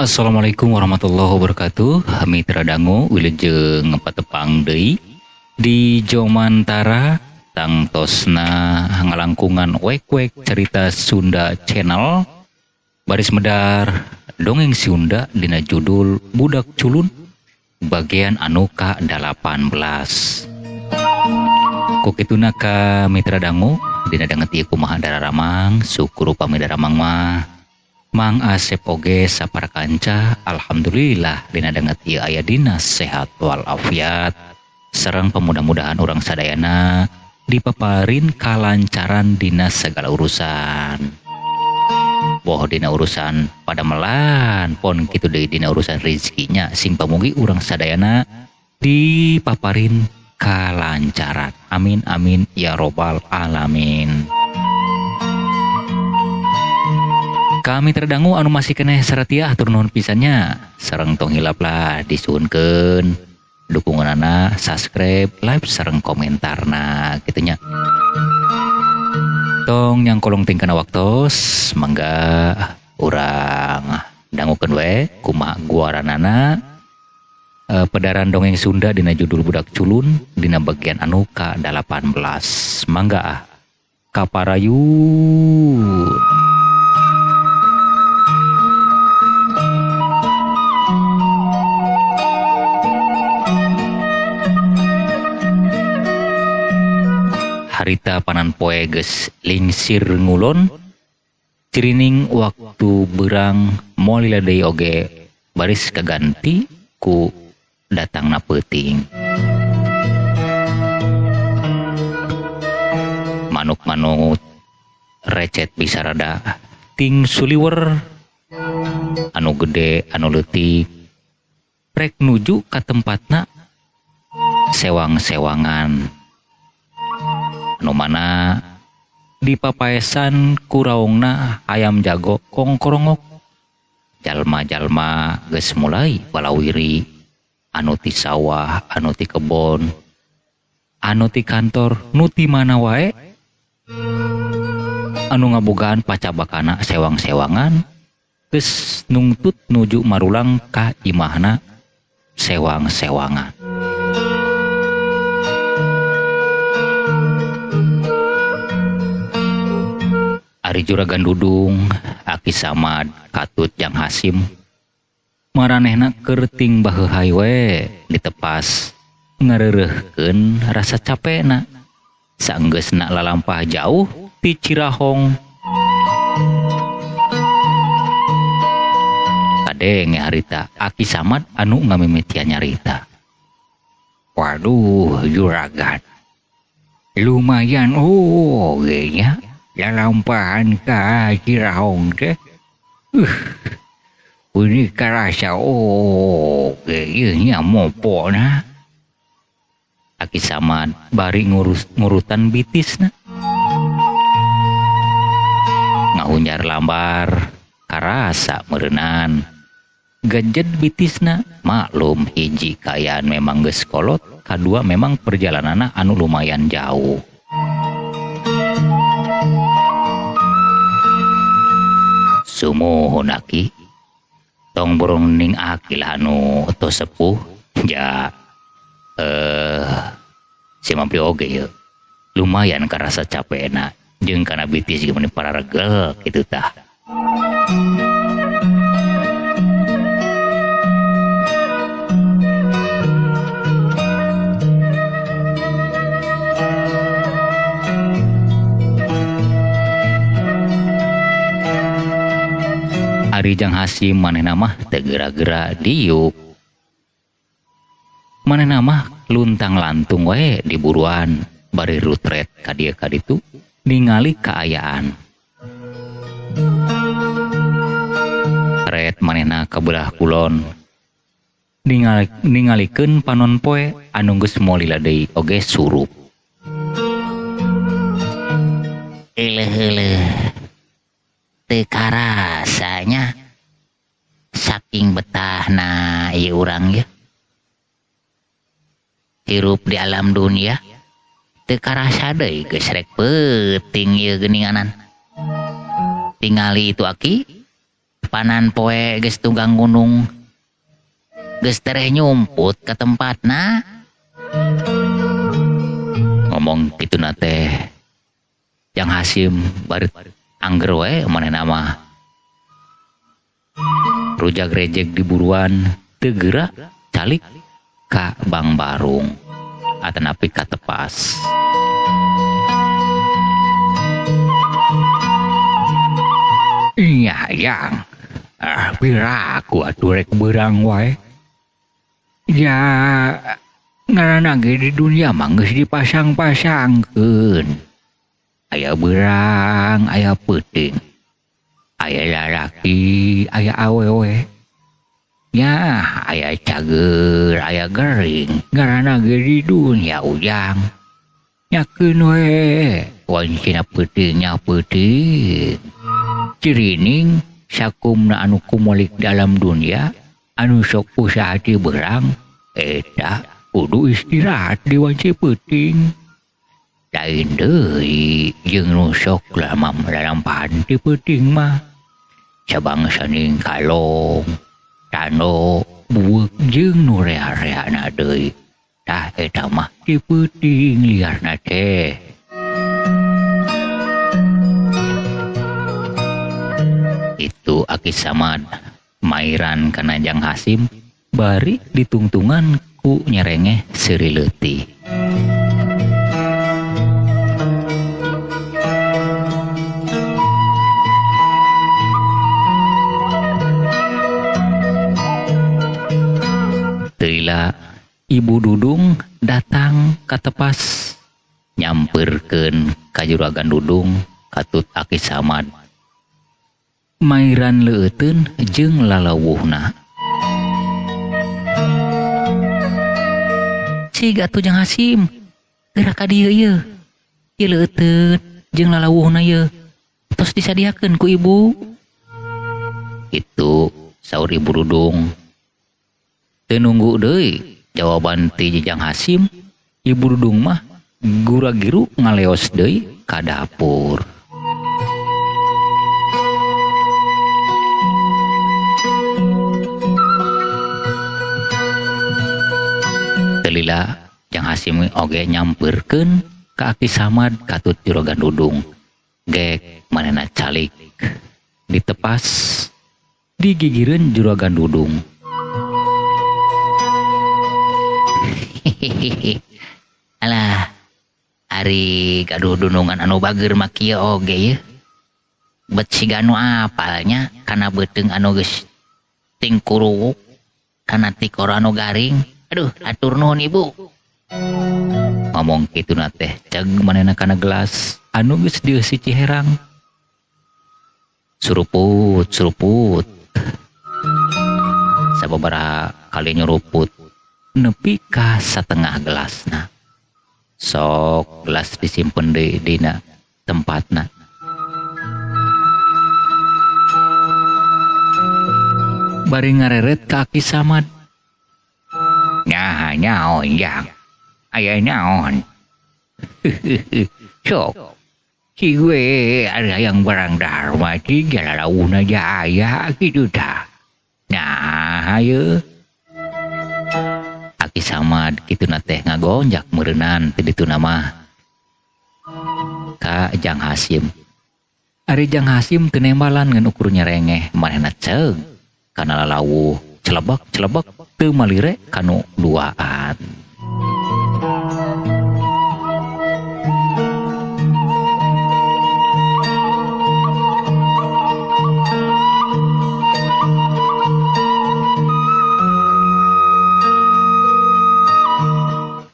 Assalamualaikum warahmatullahi wabarakatuh. Mitra dangu wilujeng patepang deui di Jomantara tangtosna ngalangkungan wek-wek cerita Sunda channel baris medar dongeng Sunda dina judul Budak Culun bagian anu ka-18. Kukituna ka mitra dangu dina danget ieu kumaha dararamang syukur upami daramang mah Mang Asep oge saparakanca alhamdulillah dina danget ieu aya dina sehat walafiat sareng pemudah-mudahan urang sadayana dipaparin kalancaran dina segala urusan. Boh dina urusan padamelan pon kitu deui dina urusan rezekinya sing pamugi urang sadayana dipaparin kalancaran. Amin amin ya robbal alamin. Kami terdangu anu masih keneh saretia atur nuhun pisannya sareng tong hilaplah disuhunkeun dukunganana subscribe like sareng komentarna gitunya tong nyangkolong tingkana waktos mangga urang dangukeun we kumaha guaranana pedaran dongeng Sunda dina judul Budak Culun dina bagian anu ka-18 mangga kaparayun. Harita panan poe geus lingsir ngulon cirining waktu berang molila deui oge baris kaganti ku datangna peuting manuk-manuk recet bisa rada ting suliwer anu gede anu leutik rek nuju ka tempatna sewang-sewangan anu mana di papaesan kuraungna ayam jago kongkorongok jalma-jalma geus mulai balawiri anu ti sawah anu ti kebon anu ti kantor nu ti mana wae anu ngabogaan pacabakana sewang-sewangan geus nungtut nuju marulang ka imahna sewang-sewangan. Ari Juragan Dudung, Aki Samad, Katut Jang Hasim maranehna keur ting baheuhai we ditepas ngareureuhkeun rasa capena saenggeusna lalampah jauh ti Cirahong. Kadenge harita Aki Samad anu ngamimitian nyarita. Waduh Juragan, lumayan ge nya lalampahan ka Cirahong teh. Ini karasa ieu nya mopona. Aki Samad bari ngurutan bitisna. Ngahunjar lambar karasa meureunan. Gajed bitisna maklum hiji kayaan memang geus kolot, kadua memang perjalananna anu lumayan jauh. Sumuhun Aki tong burung ning Aki lah anu tos sepuh ja si Mampri oge yeuh lumayan karasa capena jeung kana bitis geus meni pararegel kitu tah. Ari Jang Hasim manehna mah teu geura-geura diuk. Manehna mah luntang lantung wae di buruan bari rutret ka dieu ka ditu ningali kaayaan. Ret manehna ka beulah kulon ningalikeun panon poe anu geus molila deui oge surup. Eleh teu karasanya saking betahna ieu urang ya hirup di alam dunia teu karasa deui geus rek peuting ieu geuninganan. Tingali itu Aki panan poe geus tunggang gunung geus tereh nyumput ke tempatna. Ngomong kitu teh Jang Hasim bari angger wae manehna mah rujak rejek diburuan teu geura calik ka Bang Barung atanapi ka tepas. Iya yang piraku atuh rek beurang wae. Ya ngaranna ge di dunia mah geus dipasang-pasangkeun. Aya beurang, aya peuting. Aya lalaki, aya awewe. Ya, aya cager, aya gering. Ngaranna ge di dunia ujang. Nyakeun we, wancina peutingnya peuting. Cirining sakumna anu kumolik dalam dunia anu sok usaha ti beurang eta kudu istirahat di wanci peuting. Lain deui jeung nu sok lamam lalampahan ti peuting mah sabangsa ning kalong, tano, bueuk jeung nu rea-reana deui. Tah eta mah ti peuting liarna teh. Itu Aki Samad mairan kana Jang Hasim bari ditungtungan ku nyerengeh seuri leutik. Teila Ibu Dudung datang ka tepas nyampeurkeun ka Juragan Dudung katut Aki Samad mairan leuteun jeung lalawuhna. Cig atuh Jang Hasim geura ka dieu ieu. Ieu leuteun jeung lalawuhna ieu tos disadiakeun ku ibu. Itu saur Ibu Dudung. Teu nunggu deui jawaban ti Jang Hasim, Ibu Dudung mah gura-giru ngaleos deui ka dapur. Lila Jang Hasim oge nyampeurkeun ka Aki Samad katut Juragan Dudung. Gek manehna calik ditepas digigireun Juragan Dudung. Alah, ari gaduh dunungan anu bageur mah kieu oge ye. Bet siga anu apalnya kana beuteung anu geus ting kuruuk kana tikor anu garing. Aduh, atur nuhun ibu. Ngomong kitu teh ceg manehna kana gelas anu geus dieusi Ciherang. Suruput. Sababaraha kali nyuruput nepi ka satengah gelasna. Sok gelas disimpen deui dina tempatna. Bari ngareret ka Aki Samad. Nyaon yang aya naon. Sok si gue ada yang barang dharma ti lalawuna jaya gitu tah. Nah ayo Aki Samad kitu teh ngagonjak meureunan ti ditu mah ka Jang Hasim. Ari Jang Hasim teu nembalan ngan ukur nyerengeh manehna ceug kana lalawuh celebek teu malire kanu duaan.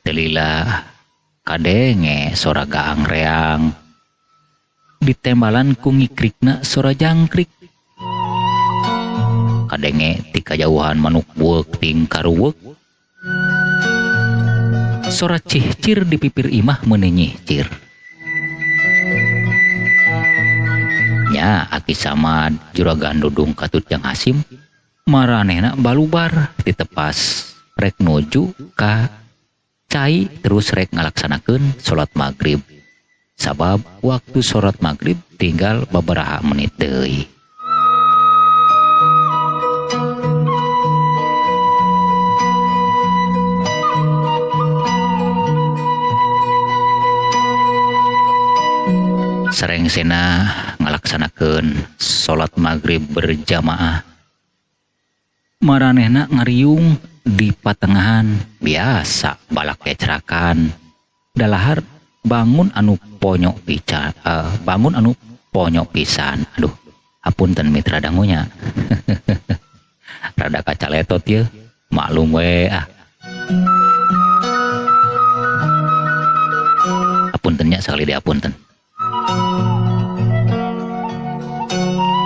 Telila kadenge sora gaang reang ditembalan ku ngikrikna sora jangkrik. Kadenge ti kajauhan manuk bueuk ting karuweuk. Sora cihcir di pipir imah meuneu nyihcir. Nya Aki Samad Juragan Dudung katut Jang Hasim maranehna balubar ditepas rek nuju ka cai terus rek ngalaksanakeun salat maghrib. Sabab waktu salat maghrib tinggal babaraha menit deui. sarengsena ngalaksanakeun salat maghrib berjamaah. Maranehna ngariung di patengahan biasa balak kecerakan. Dalahar bangun anu ponyok pisan. Aduh, hapunten mitra dangunya. Rada kacaletot ya, maklum we ah. Apuntennya sekali diapunten.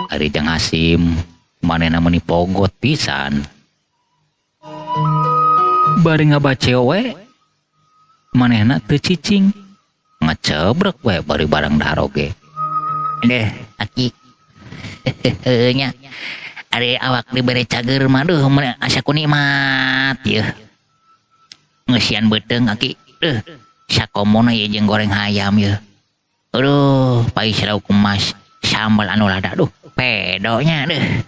Ari Jang Hasim manehna meuni pogot pisan. Bari ngabaceo we manehna teu cicing. Ngecebrek we bari barang dahar oge. Deh, Aki. Nya. Ari awak dibere cager mah duh asa ku nikmat ieu. Ngeusian beuteung Aki. Sakomona ieu jeung goreng hayam ieu. Aduh, pai sarau kumas sambal anu lada. Duh, pedonya deh.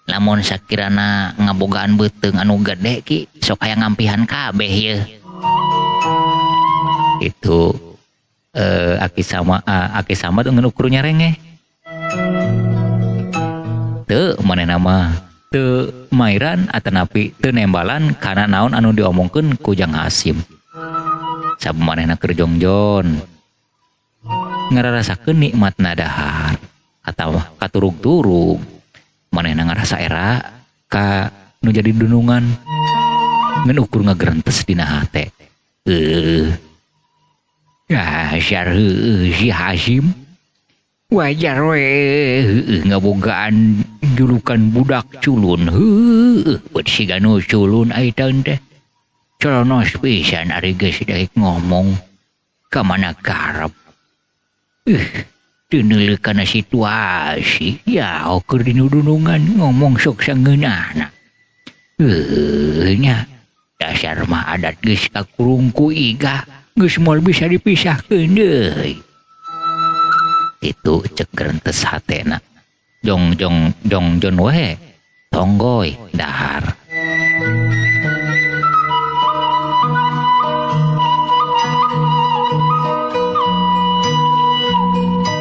Lamun sakirana ngabogaan beuteung anu gede ki sok aya ngampihan kabeh ieu. Itu aki sama tuh ngenukur nyarenge. Teu manehna mah teu mairan atanapi teu nembalan kana naon anu diomongkeun ku Jang Hasim. Sabu manehna keur jongjon ngararasakeun nikmatna dahar katurug-turug manehna ngarasa era ka nu jadi dunungan ngan ukur ngagerentes dina hate. Ya, syar si Hasim. Wajar we ngabogaan julukan budak culun. Buat si ganu culun ai tante. Colonos pisan ari geus daek ngomong ka mana karep. Teu neuleuh kana situasi. Ya, keur dinu dunungan ngomong sok sangeunana. Nya dasar mah adat geus kakurung ku iga. Geus moal bisa dipisahkeun deui. Itu cek gerentes hatena. Jongjon we tonggoy dahar.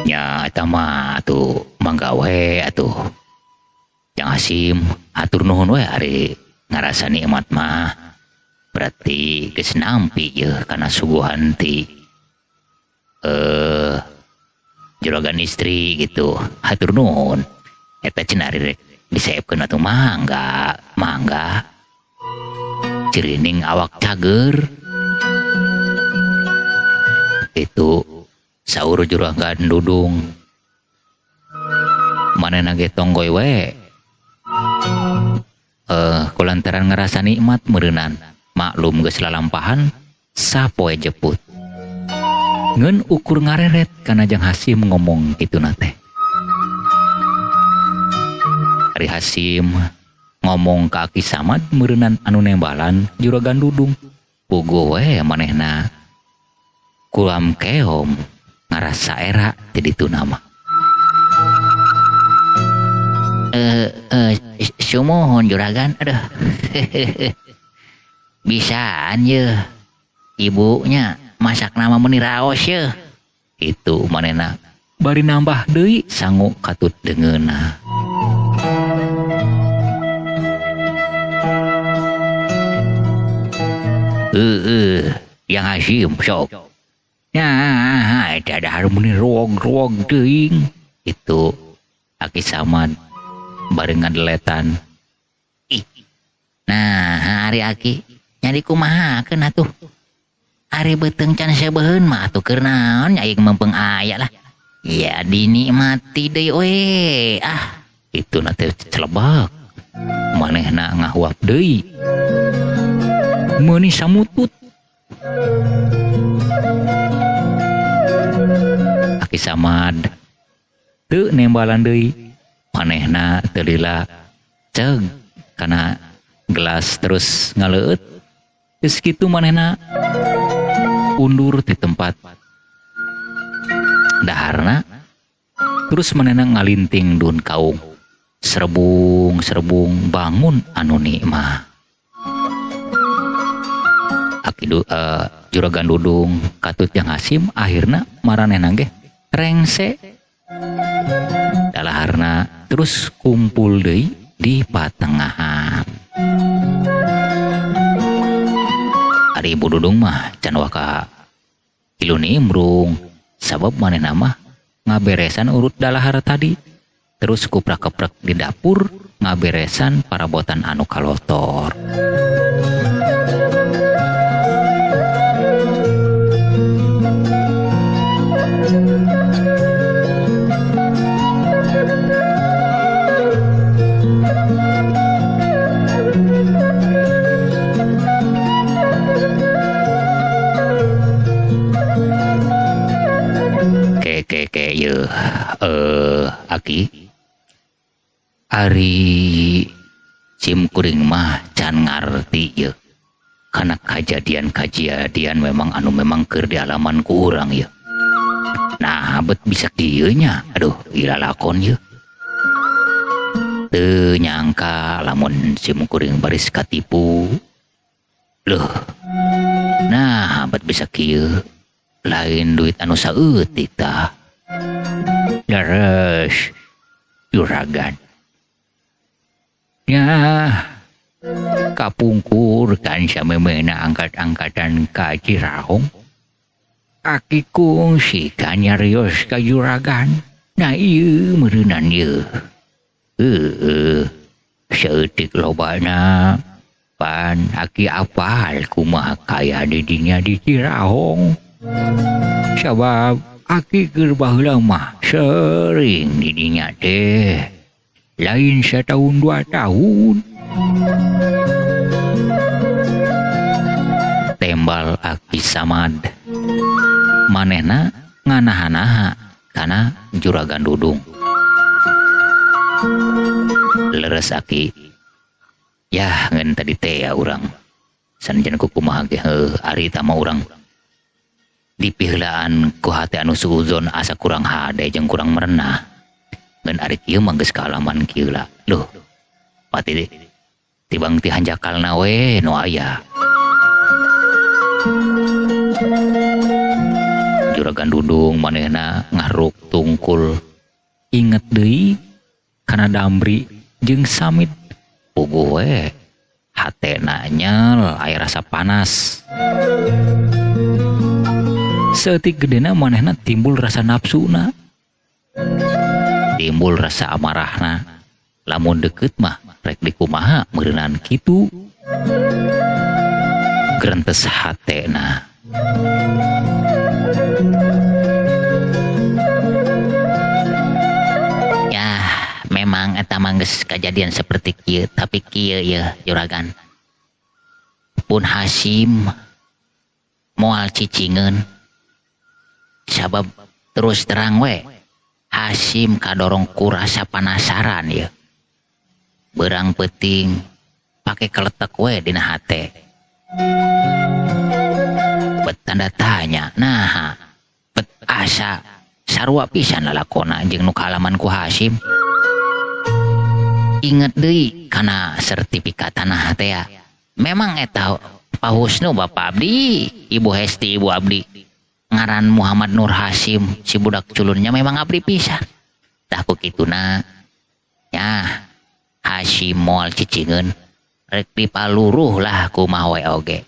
Nya eta mah atuh mangga we atuh. Jang Hasim atur nuhun we ari ngarasa nikmat mah. Berarti geus nampi ye kana suguhan ti juragan istri gitu. Hatur nuhun. Eta cenah rek disaepkeun atuh mangga. Cirining awak cager. Itu saur juragan Dudung. Manehna ge tonggoy we. Kulantaran ngerasa nikmat meureunan. Maklum geus lalampahan sapoe jeput. Ngeun ukur ngareret kana Jang Hasim ngomong kituna teh. Ari Hasim ngomong ka Aki Samad meureunan anu nembalan juragan Dudung. Puguh we manehna kulam keom ngarasa era ti ditu nama. Sumohon juragan. Aduh. Bisaan ye. Ibunya masak nama meni raos ye. Itu manehna bari nambah deui sangu katut deungeunna. Yang Hasim sok. Nah, eta dahar meni rog teuing. Itu Aki Samad bari ngadeletan. Nah, hari Aki nyari kumahakeun atuh. Ari beuteung can sabeuheun mah atuh keur naon aing mempeng aya lah. Ya dinikmati deui we. Itu na teh celebak. Manehna ngahuap deui. Meuni samutut. Aki Samad teu nembalan deui. Manehna teu lila ceug kana gelas terus ngaleueut. Geus kitu manehna undur di tempat daharna. Terus manehna ngalinting dun kaung. Serbung bangun anu nikmah. Juragan Dudung katut Jang Hasim akhirna maranehna ge rengse dalaharna terus kumpul deui di patengahan. Ari Ibu Dudung mah can waka kilu nimbrung sabab manehna mah ngaberesan urut dalahar tadi terus kuprak-keprek di dapur ngaberesan parabotan anu kalotor. Aki ari Cim kuring mah can ngarti ye karena kejadian memang anu memang keur di alaman ku urang ye. Nah bet bisa kieu nya, aduh ila lakon ye. Teu nyangka lamun Cim kuring baris katipu. Loh. Nah bet bisa kieu lain duit anu saeutik tah. Leres juragan. Ya, kapungkur kan samemena angkat-angkatan ka Cirahong. Aki kungsi kan nyarios ka juragan. Nah ieu meureunan ieu. Seutik lobana pan aki apal kumaha kaya di dinya di Cirahong. Sabab aki keur baheula mah sering di dinya teh. Lain setahun 2 tahun. Tembal Aki Samad. Manehna nganaha-naha kana Juragan Dudung. Leres Aki. Yah ngeun tadi teh ya urang. Sanjan kumaha ge ari tah mah urang dipiheulaan ku hate anu suuzon asa kurang hade jeung kurang merenah. Ngan ari kieu mah geus kaalaman kieu lah. Loh. Pati tibang ti hanjakalna we nu aya. Juragan Dudung manehna ngaruk tungkul. Inget deui kana Damri jeung Samit puguh we. Hatena nyel aya rasa panas. Seutik gedena manehna timbul rasa nafsuna. Timbul rasa amarahna. Lamun deket mah rek dikumaha meureunan kitu. Grentes hatena. Ya, memang eta mah geus kajadian seperti kieu, tapi kieu ya juragan. Pun Hasim moal cicingeun. Sabab terus terang we Hasim kadorong ku rasa penasaran ya. Berang penting pake keletek we dina hate. Bet tanda tanya. Nah, bet asa sarua pisan lalakona jeung nu kaalaman ku Hasim. Inget deui kana sertifikatana teh ya. Memang eta Pak Husnu Bapak Abdi, Ibu Hesti Ibu Abdi. Ngaran Muhammad Nur Hasim, si budak culunnya memang abdi pisan. Tah ku kituna ya Hasim moal cicingeun rek dipaluruh lah kumaha we oge.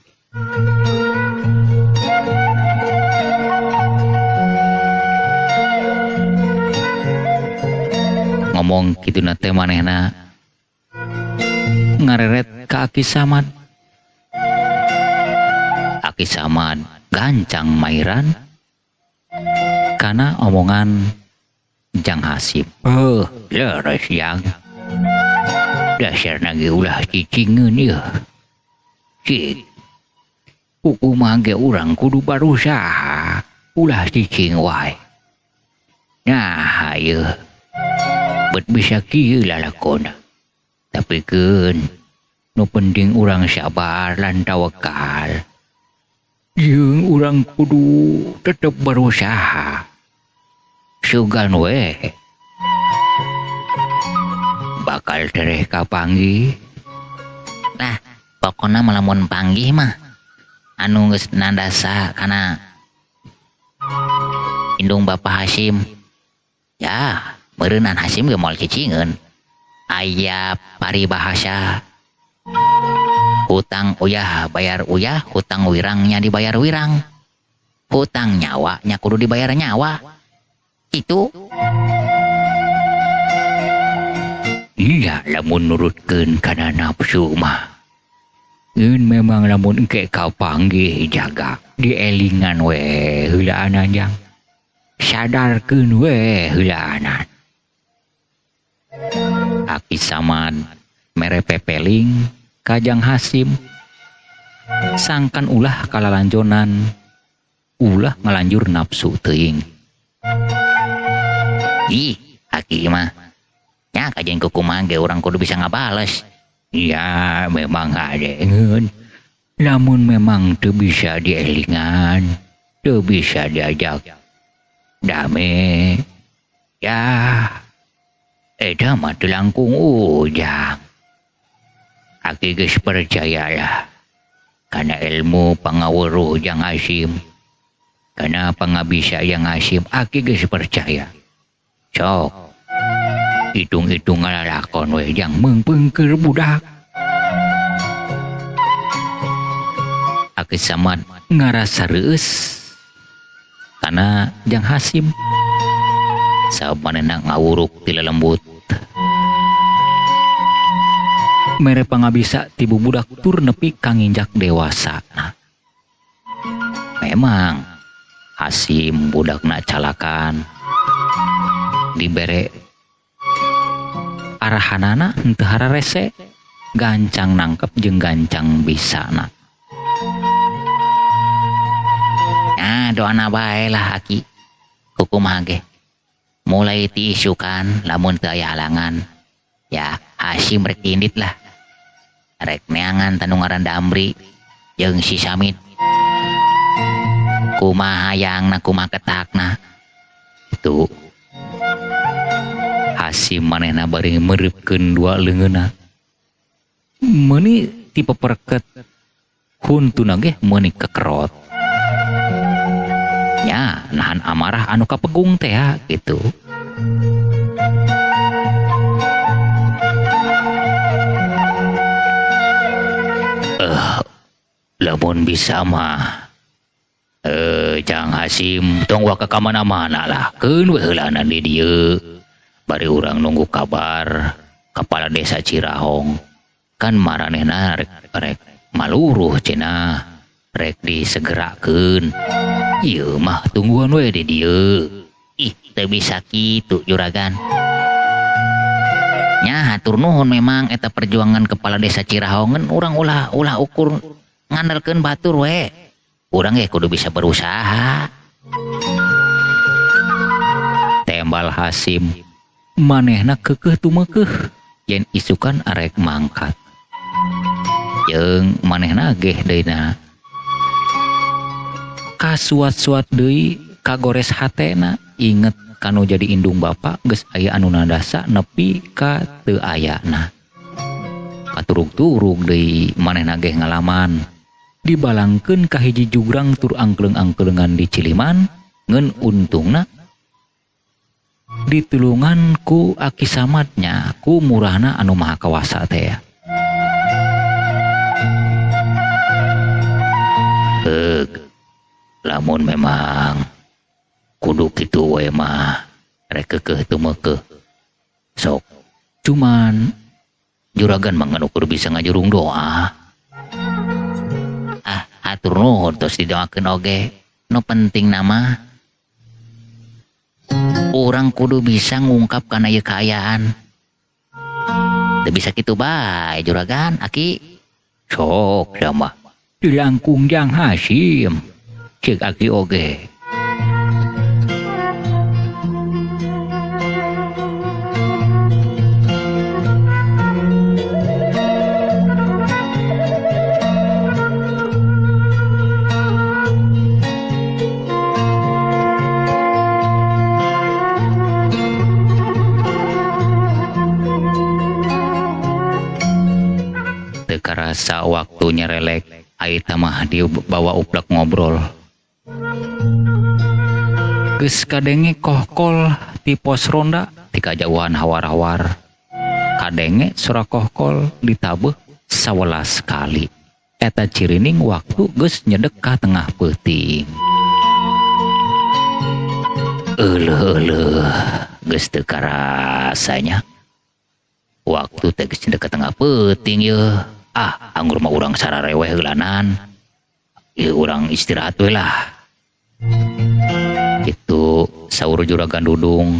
Ngomong kituna teh manehna ngareret ka Aki Samad. Aki Samad gancang mairan karena omongan Jang Hasim. Leres yang dasarna ge ulah cicingeun ieu. Cik, kumaha ge urang kudu barusaha ulah cicing wae. Nah, ieu bet bisa kieu lalakona. Tapi keun nu penting urang sabar lan tawakal. Jeung urang kudu tetep berusaha. Sugan we. Bakal tereh kapanggih. Lah, pokona malamun panggih mah anu geus nandasa kana indung Bapak Hasim. Ya, meureunnan Hasim ge moal cicingeun. Aya paribahasa. Hutang uyah bayar uyah, hutang wirangnya dibayar wirang. Hutang nyawanya kudu dibayar nyawa. Itu. Iya, lamun nurutkeun kana nafsu mah. Memang lamun engke kau panggih jaga dielingan we heulaan anjang. Sadarkeun we heulaan. Aki Samad mere pepeling Kajang Hasim. Sangkan ulah kalalanjonan, ulah ngalanjur nafsu teuing. Ih, Aki mah. Ya kajeng kukumaha ge urang kudu bisa ngabales. Ya memang adengeun. Namun memang teu bisa dielingan, teu bisa diajak dame. Ya, eta mah teu langkung ujang. Aki geus percayalah kana ilmu pangaweuruh Jang Hasim, kana pangabisa Jang Hasim, Aki geus percaya. Sok hitung-hitung ngalalakon we Jang meungpeungkeun budak. Aki Samad ngarasa reueus kana Jang Hasim. Sabanena ngawuruk ti lelembut. Mere pangabisa ti budak tur nepi ka nginjak dewasa. Memang Hasim budakna calakan. Dibere arahanana henteu hararese, gancang nangkep jeung gancang bisana. Nah, doana bae lah Aki. Kukumaha ge. Mulai ti isukan lamun teu aya halangan. Ya, Hasim rek indit lah. Rek neangan tanu ngaran Damri jeung si Samit. Kumaha hayangna kumaha ketakna. Itu Hasim manehna bari meureupeun dua leungeunna. Meuni ti peperket huntuna ge meuni kekerot. Ya, nahan amarah anu kapegung teh ya gitu. Lamun bisa mah Jang Hasim tong wa ka kamana-mana lah. Keun we heulana di dieu. Bari urang nunggu kabar Kepala Desa Cirahong. Kan maranehna rek maluruh cenah. Rek disegerakeun. Ieu mah tungguan we di dieu. Ih, teu bisa kitu juragan. Nya hatur nuhun memang eta perjuangan Kepala Desa Cirahongan urang ulah ukur ngandalkeun batur we. Urang ge kudu bisa berusaha. Tembal Hasim manehna keukeuh tumekeuh yen isukan arek mangkat. Jeung manehna ge deuna kasuat-suat deui kagores hatena inget kanu jadi indung bapa geus aya anu nadasa nepi ka teu ayana. Katurug-turug deui manehna ge ngalaman dibalangkeun ka hiji jugrang tur angkleng-angklengan di Ciliman ngeun untungna ditulungan ku Aki Samadnya ku murahna anu maha kawasa teh. Lamun memang kudu kitu we mah rek keukeuh tumekeuh sok. Cuman juragan mah nganu kudu bisa ngajurung doa. Hatur nuhun tos didoakeun oge. Nu penting nama urang kudu bisa ngungkap kana ieu kaayaan. Teu bisa kitu bae juragan Aki. Sok sama dilangkung Jang Hasim ceuk Aki oge. Karasa waktu nyerelek aita mah dia bawa uplak ngobrol. geus kadenge kohkol ti pos ronda ti kajauhan hawar-hawar. Kadenge sora kohkol ditabeuh 11 kali. Eta cirining waktu geus nyedek ka tengah peuting. Euleuh geus teu karasanya. Waktu teh geus nyedek ka tengah peuting yeuh. Anggur mah urang sarareweh heulanan. Ieu urang istirahat we lah. Itu saur Juragan Dudung.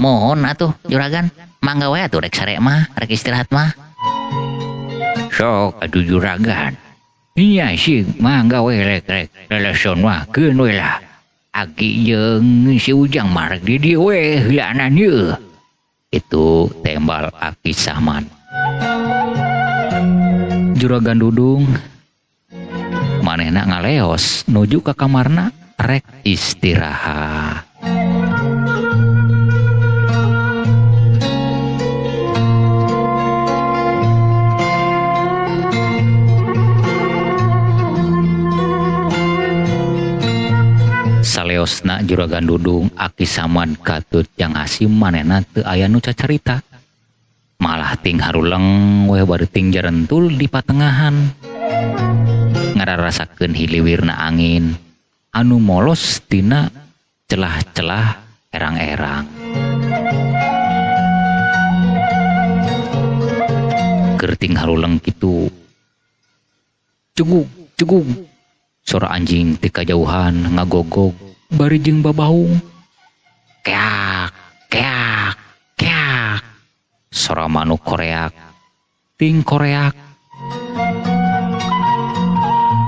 Mohon atuh juragan, mangga we atuh rek sare mah, rek istirahat mah. Sok atuh juragan. Iya sih mangga we rek leleson mah keun we lah. Aki jeung si Ujang mah rek di dieu we heulanan yeuh. Itu tembal Aki Samad. Juragan Dudung manehna ngaleos nuju ka kamarna rek istirahat. Saleosna Juragan Dudung Aki Samad katut Jang Hasim manehna teu aya nu cacarita. Malah ting haruleng we bari ting jarentul di patengahan. Ngararasakeun hiliwirna angin anu molos tina celah-celah erang-erang. Keur ting haruleng kitu. Cugug. Sora anjing ti kajauhan ngagogog bari jeung babaung. Keak. Sora manuk koreak. Ting koreak.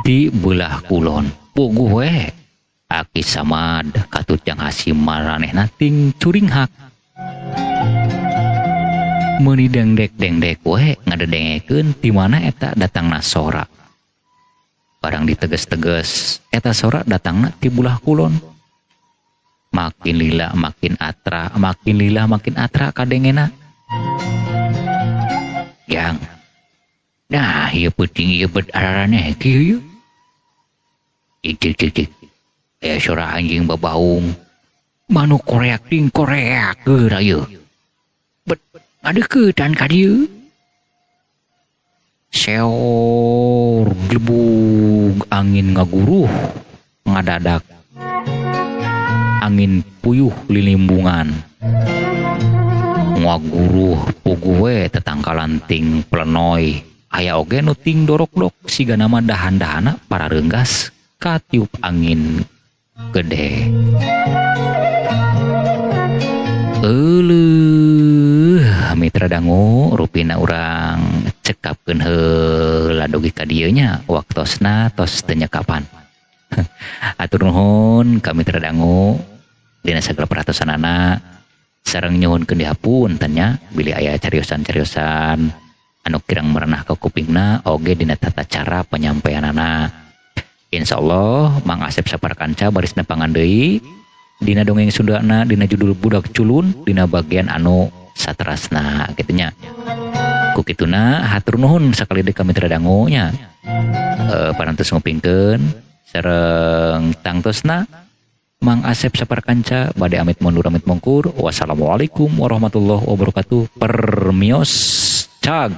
Di belah kulon puguh we Aki Samad katut Jang Hasim maranehna ting curinghak. Meuni dengdek we ngadedengekeun ti mana eta datangna sora. Barang diteges-teges eta sora datangna ti belah kulon. Makin lila makin atra kadengena. Yang nah ieu peuting ieu bet araraneh kieu. Cik. Sora anjing babaung. Manuk koreak ting koreak keur ayeuna. Bet ngadeuketan ka dieu. Seor glebug angin ngaguruh ngadadak. Angin puyuh lilimbungan. Ngaguruh puguh we tetangkalan ting plenoy. Aya oge nu ting dorok-dok sigana mah dahan-dahana para reunggas katiup angin gede. Mitra dangu rupina urang cekapkeun heula dogi ka dieu nya waktosna tos teu nyekapan. Atur nuhun ka mitra dangu dina sagala perhatosanana sareng nyuhunkeun dihapunten nya bilih aya cariosan-cariosan anu kirang merenah ka kupingna oge dina tata cara penyampaianana. Insyaallah Mang Asep saparkanca barisna pangan deui dina dongeng Sundana dina judul Budak Culun dina bagian anu saterasna kitu nya. Ku kituna hatur nuhun sakali deui ka mitra dangu nya. Parantos ngupingkeun sareng tangtosna Mang Asep saparkanca bade amit mundur amit mungkur. Wassalamualaikum warahmatullahi wabarakatuh. Permios cag